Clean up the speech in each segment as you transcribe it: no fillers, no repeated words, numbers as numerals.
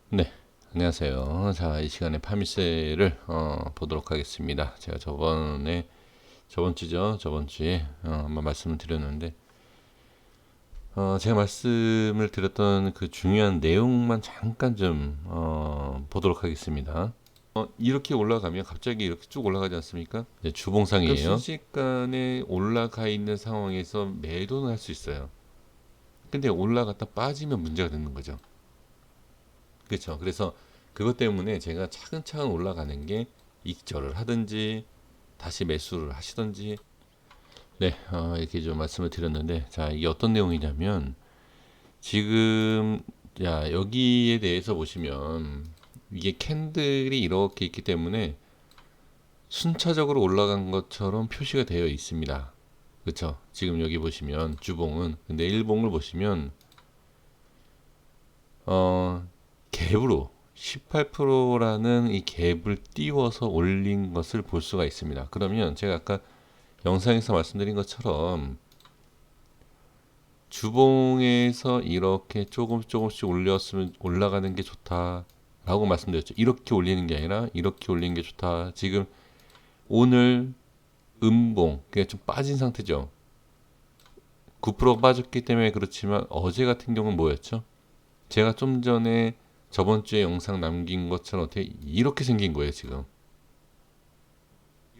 네, 안녕하세요. 자, 이 시간에 파미세를 보도록 하겠습니다. 제가 저번 주죠. 저번 주에 한번 말씀을 드렸는데, 제가 말씀을 드렸던 그 중요한 내용만 잠깐 좀 보도록 하겠습니다. 이렇게 올라가면 갑자기 이렇게 쭉 올라가지 않습니까? 이제 주봉상이에요. 순식간에 올라가 있는 상황에서 매도는 할 수 있어요. 근데 올라갔다 빠지면 문제가 되는 거죠. 그렇죠. 그래서 그것 때문에 제가 차근차근 올라가는 게 익절을 하든지 다시 매수를 하시든지 네, 이렇게 좀 말씀을 드렸는데 자, 이게 어떤 내용이냐면 지금 야, 여기에 대해서 보시면 이게 캔들이 이렇게 있기 때문에 순차적으로 올라간 것처럼 표시가 되어 있습니다. 그렇죠? 지금 여기 보시면 주봉은 근데 일봉을 보시면 어, 갭으로 18%라는 이 갭을 띄워서 올린 것을 볼 수가 있습니다. 그러면 제가 아까 영상에서 말씀드린 것처럼 주봉에서 이렇게 조금씩 올렸으면 올라가는 게 좋다라고 말씀드렸죠. 이렇게 올리는 게 아니라 이렇게 올리는 게 좋다. 지금 오늘 음봉 그게 좀 빠진 상태죠. 9% 빠졌기 때문에 그렇지만 어제 같은 경우는 뭐였죠? 제가 좀 전에 저번 주에 영상 남긴 것처럼 어떻게 이렇게 생긴 거예요, 지금.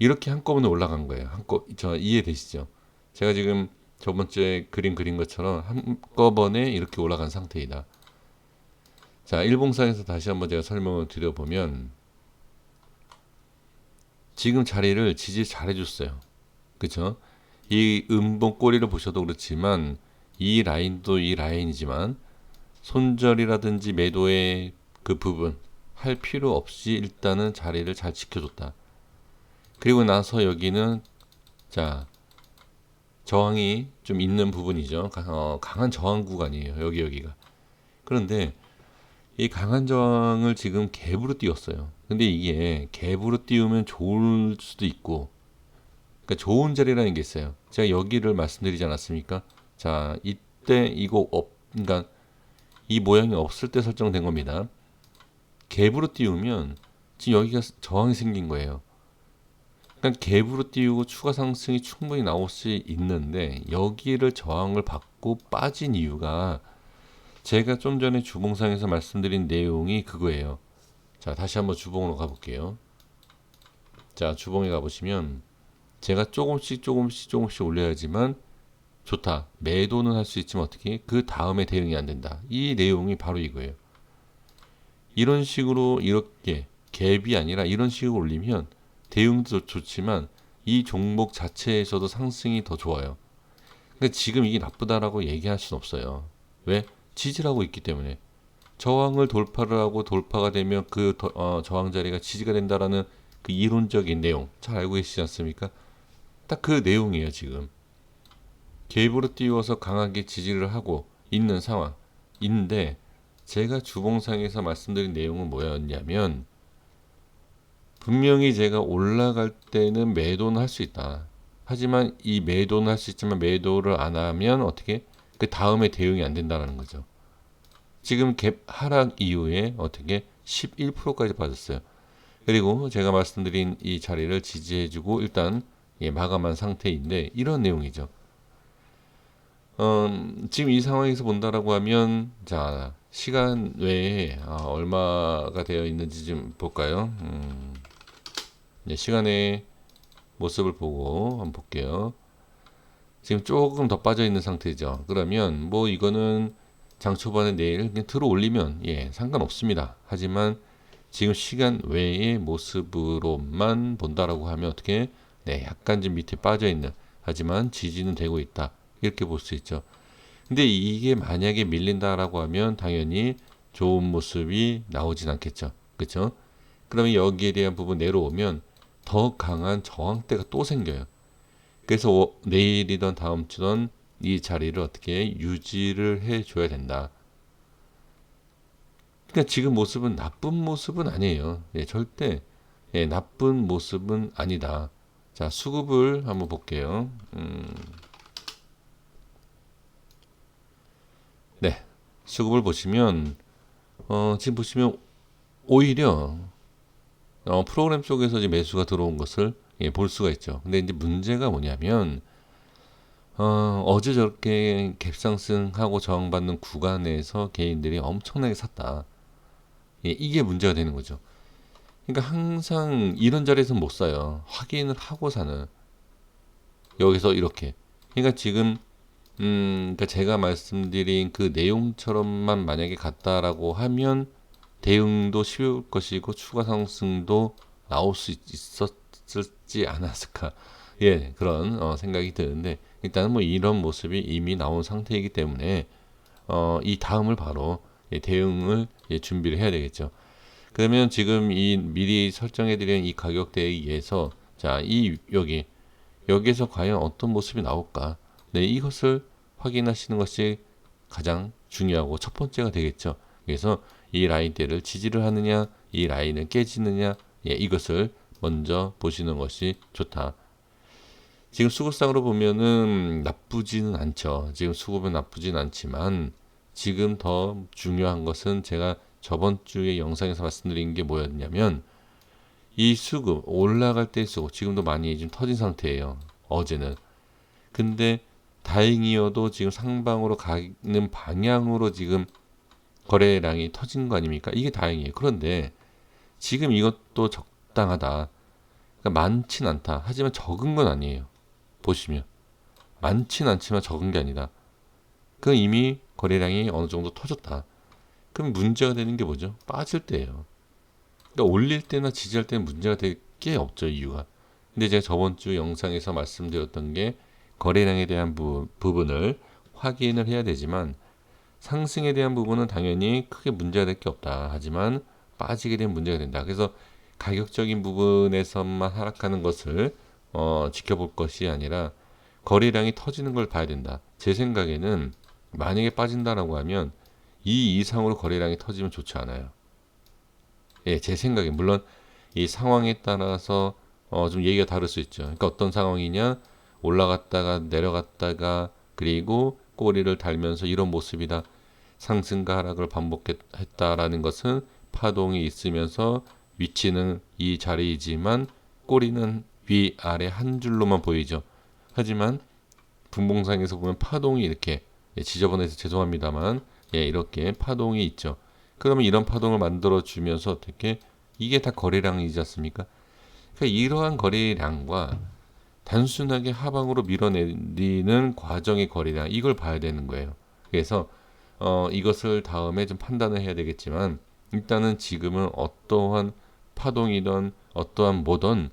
이렇게 한꺼번에 올라간 거예요. 저 이해되시죠? 제가 지금 저번 주에 그린 것처럼 한꺼번에 이렇게 올라간 상태이다. 자, 일봉상에서 다시 한번 제가 설명을 드려보면 지금 자리를 지지 잘 해줬어요. 그쵸? 이 음봉 꼬리를 보셔도 그렇지만 이 라인도 이 라인이지만 손절이라든지 매도의 그 부분 할 필요 없이 일단은 자리를 잘 지켜줬다. 그리고 나서 여기는 자 저항이 좀 있는 부분이죠. 강한 저항 구간이에요. 여기가. 그런데 이 강한 저항을 지금 갭으로 띄웠어요. 근데 이게 갭으로 띄우면 좋을 수도 있고, 그러니까 좋은 자리라는 게 있어요. 제가 여기를 말씀드리지 않았습니까? 자, 이때 그러니까 이 모양이 없을 때 설정된 겁니다. 갭으로 띄우면 지금 여기가 저항이 생긴 거예요. 그러니까 갭으로 띄우고 추가 상승이 충분히 나올 수 있는데 여기를 저항을 받고 빠진 이유가 제가 좀 전에 주봉상에서 말씀드린 내용이 그거예요. 자, 다시 한번 주봉으로 가볼게요. 자, 주봉에 가보시면 제가 조금씩 올려야지만 좋다. 매도는 할 수 있지만 어떻게? 그 다음에 대응이 안 된다. 이 내용이 바로 이거예요. 이런 식으로 이렇게 갭이 아니라 이런 식으로 올리면 대응도 좋지만 이 종목 자체에서도 상승이 더 좋아요. 그러니까 지금 이게 나쁘다라고 얘기할 수는 없어요. 왜? 지지하고 있기 때문에. 저항을 돌파를 하고 돌파가 되면 저항 자리가 지지가 된다라는 그 이론적인 내용 잘 알고 계시지 않습니까? 딱 그 내용이에요, 지금. 갭으로 띄워서 강하게 지지를 하고 있는 상황인데 제가 주봉상에서 말씀드린 내용은 뭐였냐면 분명히 제가 올라갈 때는 매도는 할 수 있다. 하지만 이 매도는 할 수 있지만 매도를 안 하면 어떻게 그 다음에 대응이 안 된다는 거죠. 지금 갭 하락 이후에 어떻게 11%까지 빠졌어요. 그리고 제가 말씀드린 이 자리를 지지해주고 일단 마감한 상태인데 이런 내용이죠. 지금 이 상황에서 본다라고 하면 자 시간 외에 얼마가 되어 있는지 좀 볼까요? 시간의 모습을 보고 한번 볼게요. 지금 조금 더 빠져 있는 상태죠. 그러면 뭐 이거는 장 초반에 내일 그냥 들어 올리면 상관없습니다. 하지만 지금 시간 외의 모습으로만 본다라고 하면 어떻게 약간 좀 밑에 빠져 있는 하지만 지지는 되고 있다. 이렇게 볼 수 있죠. 근데 이게 만약에 밀린다라고 하면 당연히 좋은 모습이 나오진 않겠죠. 그렇죠? 그러면 여기에 대한 부분 내려오면 더 강한 저항대가 또 생겨요. 그래서 내일이든 다음 주든 이 자리를 어떻게 유지를 해줘야 된다. 그러니까 지금 모습은 나쁜 모습은 아니에요. 절대 나쁜 모습은 아니다. 자, 수급을 한번 볼게요. 네, 수급을 보시면 지금 보시면 오히려 프로그램 쪽에서 이제 매수가 들어온 것을 볼 수가 있죠. 근데 이제 문제가 뭐냐면 어제 저렇게 갭상승하고 저항받는 구간에서 개인들이 엄청나게 샀다. 이게 문제가 되는 거죠. 그러니까 항상 이런 자리에서 못 사요. 확인을 하고 사는. 여기서 이렇게. 그러니까 지금 그러니까 제가 말씀드린 그 내용처럼만 만약에 갔다라고 하면 대응도 쉬울 것이고 추가 상승도 나올 수 있었지 않았을까. 예, 그런 생각이 드는데 일단은 뭐 이런 모습이 이미 나온 상태이기 때문에 이 다음을 바로 대응을 준비를 해야 되겠죠. 그러면 지금 이 미리 설정해드린 이 가격대에 의해서 자, 여기에서 과연 어떤 모습이 나올까? 네, 이것을 확인하시는 것이 가장 중요하고 첫 번째가 되겠죠. 그래서 이 라인대를 지지를 하느냐, 이 라인을 깨지느냐, 이것을 먼저 보시는 것이 좋다. 지금 수급상으로 보면은 나쁘지는 않죠. 지금 수급은 나쁘진 않지만 지금 더 중요한 것은 제가 저번 주에 영상에서 말씀드린 게 뭐였냐면 이 수급 올라갈 때 수급 지금도 많이 좀 터진 상태예요. 어제는. 근데 다행히여도 지금 상방으로 가는 방향으로 지금 거래량이 터진 거 아닙니까? 이게 다행이에요. 그런데 지금 이것도 적당하다. 그러니까 많진 않다. 하지만 적은 건 아니에요. 보시면 많진 않지만 적은 게 아니다. 그 이미 거래량이 어느 정도 터졌다. 그럼 문제가 되는 게 뭐죠? 빠질 때예요. 그러니까 올릴 때나 지지할 때는 문제가 될 게 없죠, 이유가. 근데 제가 저번 주 영상에서 말씀드렸던 게 거래량에 대한 부분을 확인을 해야 되지만 상승에 대한 부분은 당연히 크게 문제가 될 게 없다. 하지만 빠지게 되면 문제가 된다. 그래서 가격적인 부분에서만 하락하는 것을 지켜볼 것이 아니라 거래량이 터지는 걸 봐야 된다. 제 생각에는 만약에 빠진다라고 하면 이 이상으로 거래량이 터지면 좋지 않아요. 예, 제 생각에 물론 이 상황에 따라서 좀 얘기가 다를 수 있죠. 그러니까 어떤 상황이냐 올라갔다가 내려갔다가 그리고 꼬리를 달면서 이런 모습이다. 상승과 하락을 반복했다라는 것은 파동이 있으면서 위치는 이 자리이지만 꼬리는 위 아래 한 줄로만 보이죠. 하지만 분봉상에서 보면 파동이 이렇게 지저분해서 죄송합니다만 이렇게 파동이 있죠. 그러면 이런 파동을 만들어 주면서 어떻게 이게 다 거래량이지 않습니까? 그러니까 이러한 거래량과 단순하게 하방으로 밀어내리는 과정의 거래량 이걸 봐야 되는 거예요. 그래서 이것을 다음에 좀 판단을 해야 되겠지만 일단은 지금은 어떠한 파동이든 어떠한 뭐든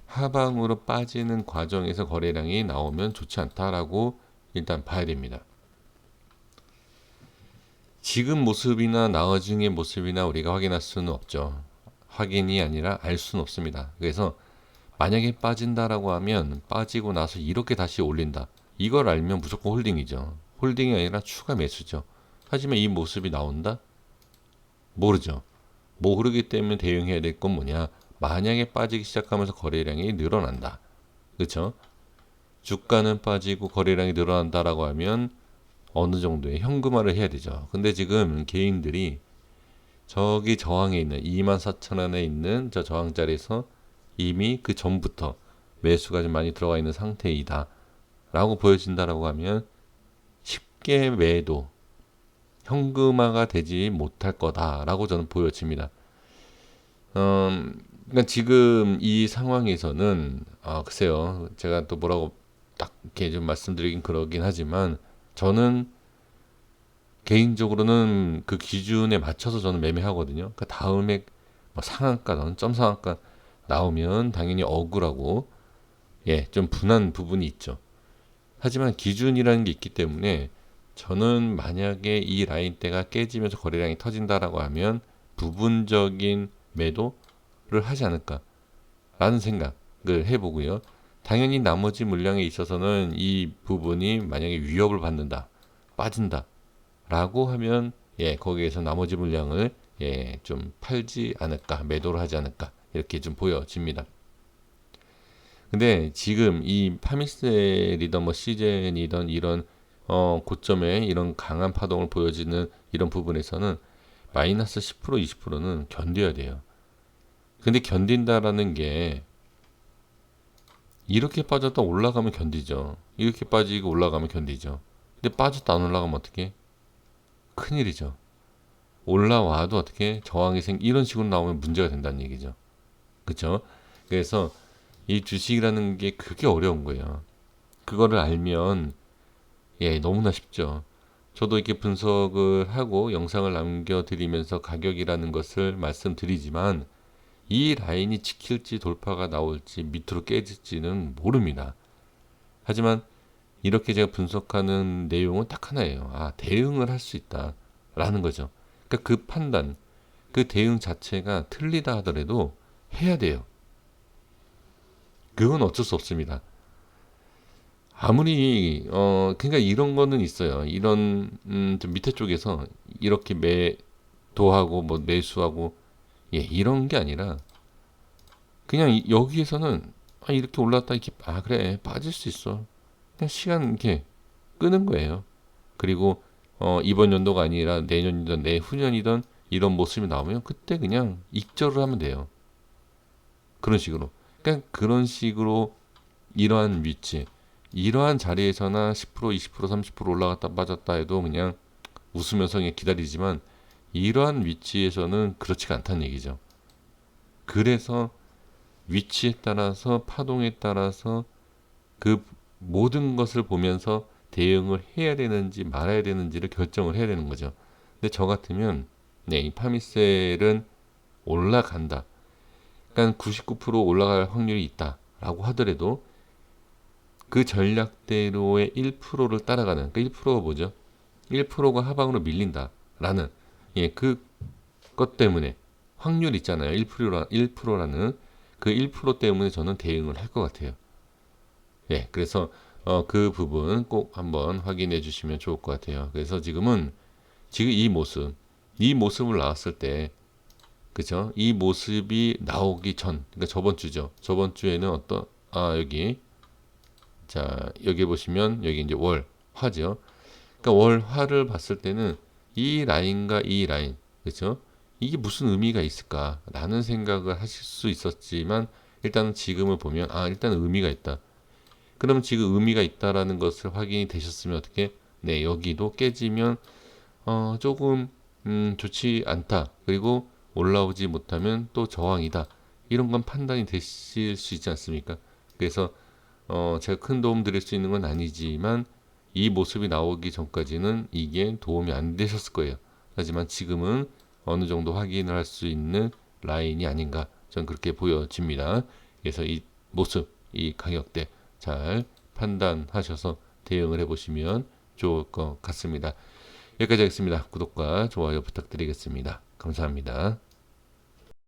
하방으로 빠지는 과정에서 거래량이 나오면 좋지 않다라고 일단 봐야 됩니다. 지금 모습이나 나중의 모습이나 우리가 확인할 수는 없죠. 확인이 아니라 알 수는 없습니다. 그래서 만약에 빠진다라고 하면 빠지고 나서 이렇게 다시 올린다. 이걸 알면 무조건 홀딩이죠. 홀딩이 아니라 추가 매수죠. 하지만 이 모습이 나온다? 모르죠. 모르기 때문에 대응해야 될 건 뭐냐? 만약에 빠지기 시작하면서 거래량이 늘어난다. 그렇죠? 주가는 빠지고 거래량이 늘어난다라고 하면 어느 정도의 현금화를 해야 되죠. 근데 지금 개인들이 저기 저항에 있는 24,000원에 있는 저 저항자리에서 이미 그 전부터 매수가 좀 많이 들어가 있는 상태이다 라고 보여진다라고 하면 쉽게 매도 현금화가 되지 못할 거다라고 저는 보여집니다. 그러니까 지금 이 상황에서는 글쎄요 제가 또 뭐라고 딱 이렇게 좀 말씀드리긴 그러긴 하지만 저는 개인적으로는 그 기준에 맞춰서 저는 매매하거든요. 그 다음에 뭐 상한가, 점 상한가 나오면 당연히 억울하고 좀 분한 부분이 있죠. 하지만 기준이라는 게 있기 때문에 저는 만약에 이 라인대가 깨지면서 거래량이 터진다라고 하면 부분적인 매도를 하지 않을까라는 생각을 해보고요. 당연히 나머지 물량에 있어서는 이 부분이 만약에 위협을 받는다, 빠진다 라고 하면 거기에서 나머지 물량을 좀 팔지 않을까, 매도를 하지 않을까 이렇게 좀 보여집니다. 근데 지금 이 파미셀이던 뭐 시젠이던 이런 고점에 이런 강한 파동을 보여지는 이런 부분에서는 마이너스 10% 20%는 견뎌야 돼요. 근데 견딘다라는 게 이렇게 빠졌다 올라가면 견디죠. 이렇게 빠지고 올라가면 견디죠. 근데 빠졌다 안 올라가면 어떻게? 큰일이죠. 올라와도 어떻게 저항이 이런 식으로 나오면 문제가 된다는 얘기죠. 그렇죠? 그래서 이 주식이라는 게 그게 어려운 거예요. 그거를 알면 너무나 쉽죠. 저도 이렇게 분석을 하고 영상을 남겨드리면서 가격이라는 것을 말씀드리지만 이 라인이 지킬지 돌파가 나올지 밑으로 깨질지는 모릅니다. 하지만 이렇게 제가 분석하는 내용은 딱 하나예요. 대응을 할 수 있다라는 거죠. 그러니까 그 판단, 그 대응 자체가 틀리다 하더라도 해야 돼요. 그건 어쩔 수 없습니다. 아무리 그러니까 이런 거는 있어요. 이런 좀 밑에 쪽에서 이렇게 매도하고 뭐 매수하고 이런 게 아니라 그냥 여기에서는 이렇게 올랐다 이렇게 그래 빠질 수 있어. 그냥 시간 이렇게 끄는 거예요. 그리고 이번 연도가 아니라 내년이든 내후년이든 이런 모습이 나오면 그때 그냥 익절을 하면 돼요. 그런 식으로. 그러니까 그런 식으로 이러한 위치, 이러한 자리에서나 10%, 20%, 30% 올라갔다 빠졌다 해도 그냥 웃으면서 그냥 기다리지만 이러한 위치에서는 그렇지가 않다는 얘기죠. 그래서 위치에 따라서 파동에 따라서 그 모든 것을 보면서 대응을 해야 되는지 말아야 되는지를 결정을 해야 되는 거죠. 근데 저 같으면 이 파미셀은 올라간다. 그러니까 99% 올라갈 확률이 있다라고 하더라도 그 전략대로의 1%를 따라가는 그러니까 1%가 뭐죠? 1%가 하방으로 밀린다라는 그것 때문에 확률 있잖아요. 1%라는 그 1% 때문에 저는 대응을 할 것 같아요. 그래서 그 부분 꼭 한번 확인해 주시면 좋을 것 같아요. 그래서 지금 이 모습을 나왔을 때, 그죠? 이 모습이 나오기 전, 그러니까 저번 주죠. 저번 주에는 여기 보시면 여기 이제 화죠. 그러니까 월화를 봤을 때는 이 라인과 이 라인, 그렇죠? 이게 무슨 의미가 있을까라는 생각을 하실 수 있었지만 일단은 지금을 보면 일단 의미가 있다. 그러면 지금 의미가 있다라는 것을 확인이 되셨으면 어떻게? 여기도 깨지면 조금 좋지 않다. 그리고 올라오지 못하면 또 저항이다. 이런 건 판단이 되실 수 있지 않습니까? 그래서 제가 큰 도움 드릴 수 있는 건 아니지만 이 모습이 나오기 전까지는 이게 도움이 안 되셨을 거예요. 하지만 지금은 어느 정도 확인을 할 수 있는 라인이 아닌가 저는 그렇게 보여집니다. 그래서 이 모습, 이 가격대 잘 판단하셔서 대응을 해보시면 좋을 것 같습니다. 여기까지 하겠습니다. 구독과 좋아요 부탁드리겠습니다. 감사합니다.